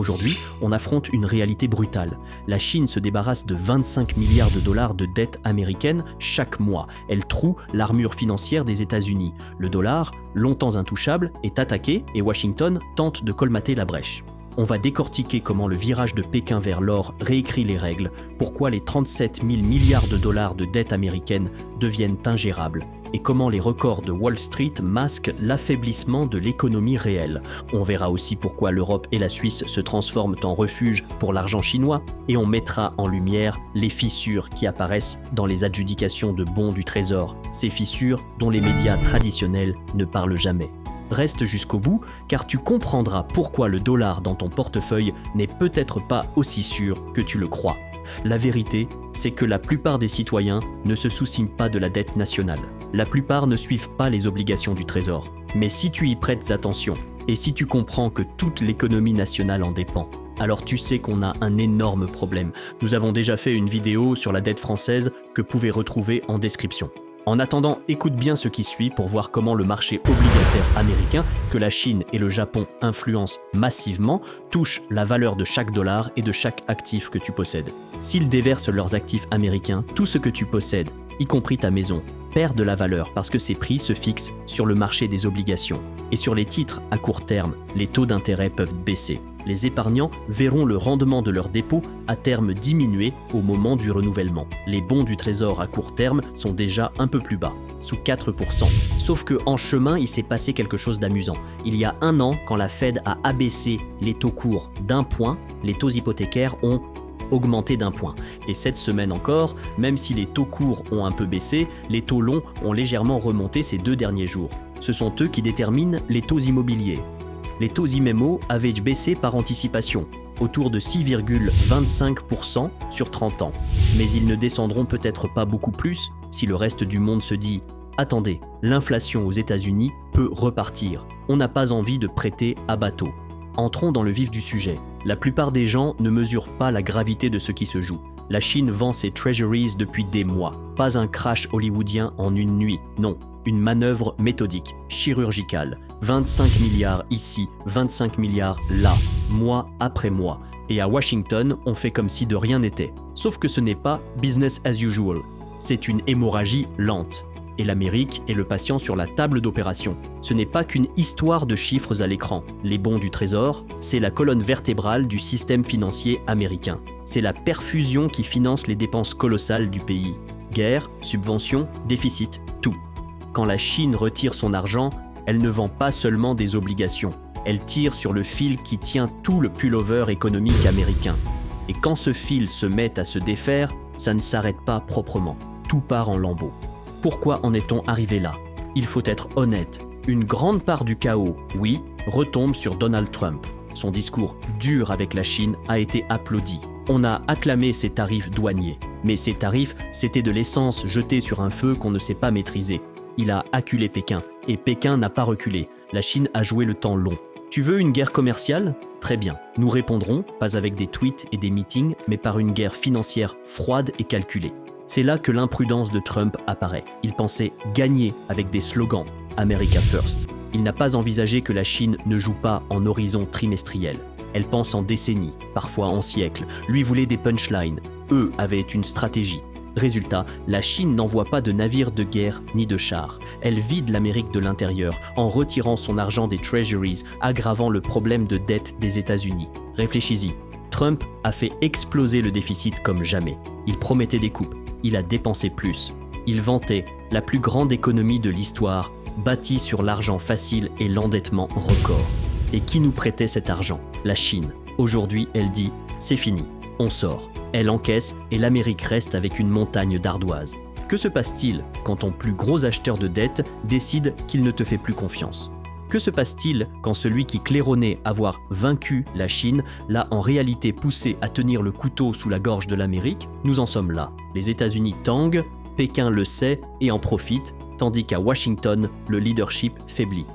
Aujourd'hui, on affronte une réalité brutale. La Chine se débarrasse de 25 milliards de dollars de dettes américaines chaque mois. Elle troue l'armure financière des États-Unis. Le dollar, longtemps intouchable, est attaqué et Washington tente de colmater la brèche. On va décortiquer comment le virage de Pékin vers l'or réécrit les règles, pourquoi les 37 000 milliards de dollars de dettes américaines deviennent ingérables, et comment les records de Wall Street masquent l'affaiblissement de l'économie réelle. On verra aussi pourquoi l'Europe et la Suisse se transforment en refuge pour l'argent chinois, et on mettra en lumière les fissures qui apparaissent dans les adjudications de bons du Trésor, ces fissures dont les médias traditionnels ne parlent jamais. Reste jusqu'au bout, car tu comprendras pourquoi le dollar dans ton portefeuille n'est peut-être pas aussi sûr que tu le crois. La vérité, c'est que la plupart des citoyens ne se soucient pas de la dette nationale. La plupart ne suivent pas les obligations du Trésor. Mais si tu y prêtes attention, et si tu comprends que toute l'économie nationale en dépend, alors tu sais qu'on a un énorme problème. Nous avons déjà fait une vidéo sur la dette française que vous pouvez retrouver en description. En attendant, écoute bien ce qui suit pour voir comment le marché obligataire américain, que la Chine et le Japon influencent massivement, touche la valeur de chaque dollar et de chaque actif que tu possèdes. S'ils déversent leurs actifs américains, tout ce que tu possèdes, y compris ta maison, perd de la valeur parce que ces prix se fixent sur le marché des obligations. Et sur les titres à court terme, les taux d'intérêt peuvent baisser. Les épargnants verront le rendement de leurs dépôts à terme diminuer au moment du renouvellement. Les bons du Trésor à court terme sont déjà un peu plus bas, sous 4%. Sauf qu'en chemin, il s'est passé quelque chose d'amusant. Il y a un an, quand la Fed a abaissé les taux courts d'1 point, les taux hypothécaires ont augmenté d'1 point. Et cette semaine encore, même si les taux courts ont un peu baissé, les taux longs ont légèrement remonté ces 2 derniers jours. Ce sont eux qui déterminent les taux immobiliers. Les taux IMMO avaient baissé par anticipation, autour de 6,25% sur 30 ans. Mais ils ne descendront peut-être pas beaucoup plus si le reste du monde se dit « Attendez, l'inflation aux États-Unis peut repartir. On n'a pas envie de prêter à bateau. » Entrons dans le vif du sujet. La plupart des gens ne mesurent pas la gravité de ce qui se joue. La Chine vend ses treasuries depuis des mois. Pas un crash hollywoodien en une nuit, non. Une manœuvre méthodique, chirurgicale. 25 milliards ici, 25 milliards là, mois après mois. Et à Washington, on fait comme si de rien n'était. Sauf que ce n'est pas business as usual. C'est une hémorragie lente. Et l'Amérique est le patient sur la table d'opération. Ce n'est pas qu'une histoire de chiffres à l'écran. Les bons du Trésor, c'est la colonne vertébrale du système financier américain. C'est la perfusion qui finance les dépenses colossales du pays. Guerre, subventions, déficit, tout. Quand la Chine retire son argent, elle ne vend pas seulement des obligations. Elle tire sur le fil qui tient tout le pullover économique américain. Et quand ce fil se met à se défaire, ça ne s'arrête pas proprement. Tout part en lambeaux. Pourquoi en est-on arrivé là ? Il faut être honnête. Une grande part du chaos, oui, retombe sur Donald Trump. Son discours dur avec la Chine a été applaudi. On a acclamé ses tarifs douaniers. Mais ces tarifs, c'était de l'essence jetée sur un feu qu'on ne sait pas maîtriser. Il a acculé Pékin, et Pékin n'a pas reculé. La Chine a joué le temps long. Tu veux une guerre commerciale ? Très bien. Nous répondrons, pas avec des tweets et des meetings, mais par une guerre financière froide et calculée. C'est là que l'imprudence de Trump apparaît. Il pensait gagner avec des slogans « America First ». Il n'a pas envisagé que la Chine ne joue pas en horizon trimestriel. Elle pense en décennies, parfois en siècles. Lui voulait des punchlines. Eux avaient une stratégie. Résultat, la Chine n'envoie pas de navires de guerre ni de chars. Elle vide l'Amérique de l'intérieur en retirant son argent des treasuries, aggravant le problème de dette des États-Unis. Réfléchis-y. Trump a fait exploser le déficit comme jamais. Il promettait des coupes. Il a dépensé plus. Il vantait la plus grande économie de l'histoire, bâtie sur l'argent facile et l'endettement record. Et qui nous prêtait cet argent ? La Chine. Aujourd'hui, elle dit « c'est fini, on sort ». Elle encaisse et l'Amérique reste avec une montagne d'ardoises. Que se passe-t-il quand ton plus gros acheteur de dette décide qu'il ne te fait plus confiance ? Que se passe-t-il quand celui qui claironnait avoir vaincu la Chine l'a en réalité poussé à tenir le couteau sous la gorge de l'Amérique ? Nous en sommes là. Les États-Unis tanguent, Pékin le sait et en profite, tandis qu'à Washington, le leadership faiblit.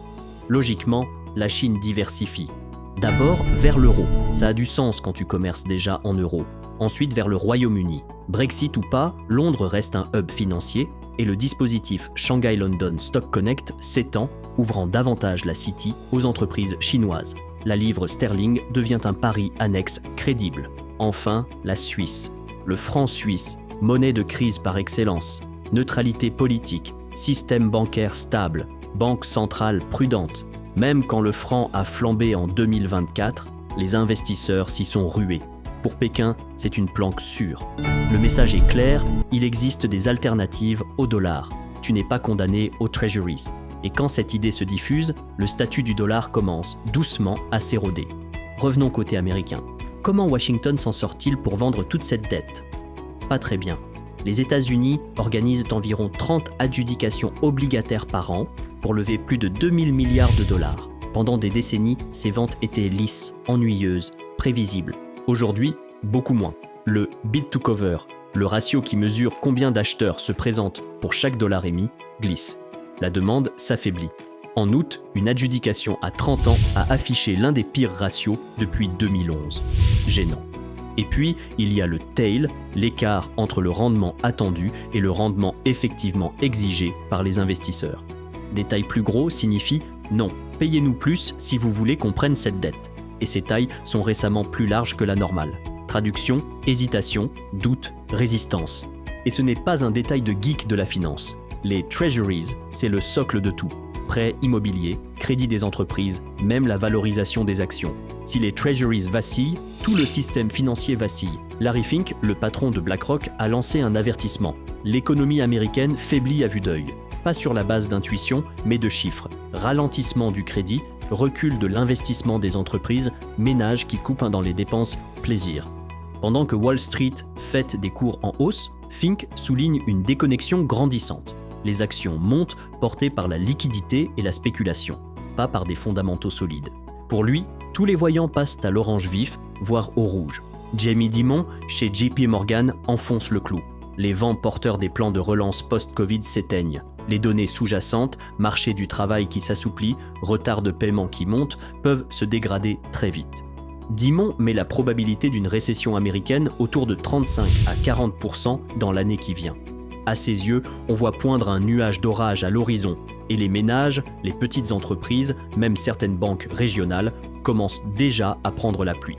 Logiquement, la Chine diversifie. D'abord vers l'euro. Ça a du sens quand tu commerces déjà en euros. Ensuite vers le Royaume-Uni. Brexit ou pas, Londres reste un hub financier et le dispositif Shanghai London Stock Connect s'étend, ouvrant davantage la City aux entreprises chinoises. la livre sterling devient un pari annexe crédible. Enfin, la Suisse. Le franc suisse, monnaie de crise par excellence, neutralité politique, système bancaire stable, banque centrale prudente. Même quand le franc a flambé en 2024, les investisseurs s'y sont rués. Pour Pékin, c'est une planque sûre. Le message est clair, il existe des alternatives au dollar. Tu n'es pas condamné aux treasuries. Et quand cette idée se diffuse, le statut du dollar commence doucement à s'éroder. Revenons côté américain. Comment Washington s'en sort-il pour vendre toute cette dette ? Pas très bien. Les États-Unis organisent environ 30 adjudications obligataires par an pour lever plus de 2000 milliards de dollars. Pendant des décennies, ces ventes étaient lisses, ennuyeuses, prévisibles. Aujourd'hui, beaucoup moins. Le bid to cover, le ratio qui mesure combien d'acheteurs se présentent pour chaque dollar émis, glisse. La demande s'affaiblit. En août, une adjudication à 30 ans a affiché l'un des pires ratios depuis 2011. Gênant. Et puis, il y a le tail, l'écart entre le rendement attendu et le rendement effectivement exigé par les investisseurs. Des tailles plus gros signifient « non, payez-nous plus si vous voulez qu'on prenne cette dette ». Et ces tailles sont récemment plus larges que la normale. Traduction, hésitation, doute, résistance. Et ce n'est pas un détail de geek de la finance. Les treasuries, c'est le socle de tout. Prêts immobiliers, crédit des entreprises, même la valorisation des actions. Si les treasuries vacillent, tout le système financier vacille. Larry Fink, le patron de BlackRock, a lancé un avertissement. L'économie américaine faiblit à vue d'œil. Pas sur la base d'intuition, mais de chiffres. Ralentissement du crédit, recul de l'investissement des entreprises, ménages qui coupent dans les dépenses, plaisir. Pendant que Wall Street fête des cours en hausse, Fink souligne une déconnexion grandissante. Les actions montent portées par la liquidité et la spéculation, pas par des fondamentaux solides. Pour lui, tous les voyants passent à l'orange vif, voire au rouge. Jamie Dimon, chez JP Morgan, enfonce le clou. Les vents porteurs des plans de relance post-Covid s'éteignent. Les données sous-jacentes, marché du travail qui s'assouplit, retard de paiement qui monte, peuvent se dégrader très vite. Dimon met la probabilité d'une récession américaine autour de 35 à 40% dans l'année qui vient. À ses yeux, on voit poindre un nuage d'orage à l'horizon, et les ménages, les petites entreprises, même certaines banques régionales, commencent déjà à prendre la pluie.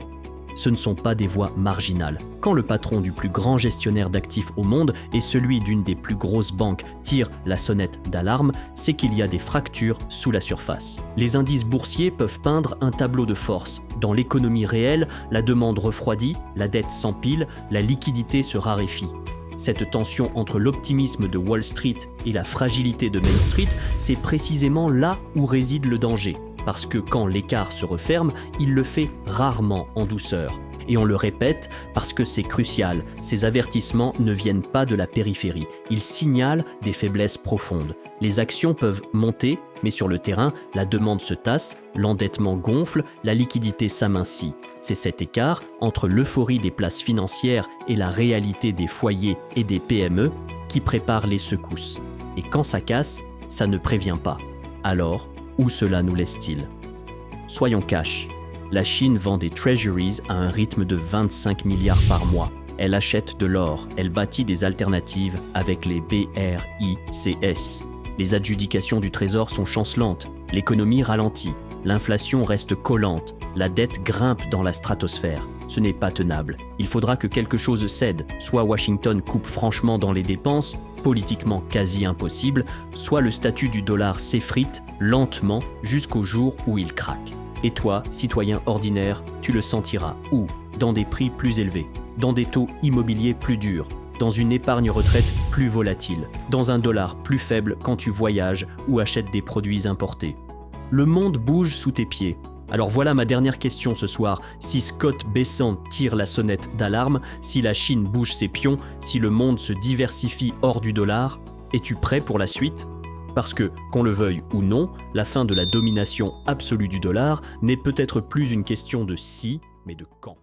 Ce ne sont pas des voix marginales. Quand le patron du plus grand gestionnaire d'actifs au monde et celui d'une des plus grosses banques tirent la sonnette d'alarme, c'est qu'il y a des fractures sous la surface. Les indices boursiers peuvent peindre un tableau de force. Dans l'économie réelle, la demande refroidit, la dette s'empile, la liquidité se raréfie. Cette tension entre l'optimisme de Wall Street et la fragilité de Main Street, c'est précisément là où réside le danger. Parce que quand l'écart se referme, il le fait rarement en douceur. Et on le répète parce que c'est crucial, ces avertissements ne viennent pas de la périphérie, ils signalent des faiblesses profondes. Les actions peuvent monter, mais sur le terrain, la demande se tasse, l'endettement gonfle, la liquidité s'amincit. C'est cet écart entre l'euphorie des places financières et la réalité des foyers et des PME qui prépare les secousses. Et quand ça casse, ça ne prévient pas. Alors, où cela nous laisse-t-il ? Soyons cash. La Chine vend des treasuries à un rythme de 25 milliards par mois. Elle achète de l'or, elle bâtit des alternatives avec les BRICS. Les adjudications du Trésor sont chancelantes, l'économie ralentit, l'inflation reste collante, la dette grimpe dans la stratosphère. Ce n'est pas tenable. Il faudra que quelque chose cède, soit Washington coupe franchement dans les dépenses, politiquement quasi impossible, soit le statut du dollar s'effrite lentement jusqu'au jour où il craque. Et toi, citoyen ordinaire, tu le sentiras où ? Dans des prix plus élevés, dans des taux immobiliers plus durs, dans une épargne retraite plus volatile, dans un dollar plus faible quand tu voyages ou achètes des produits importés. Le monde bouge sous tes pieds. Alors voilà ma dernière question ce soir. Si Scott Bessent tire la sonnette d'alarme, si la Chine bouge ses pions, si le monde se diversifie hors du dollar, es-tu prêt pour la suite ? Parce que, qu'on le veuille ou non, la fin de la domination absolue du dollar n'est peut-être plus une question de si, mais de quand.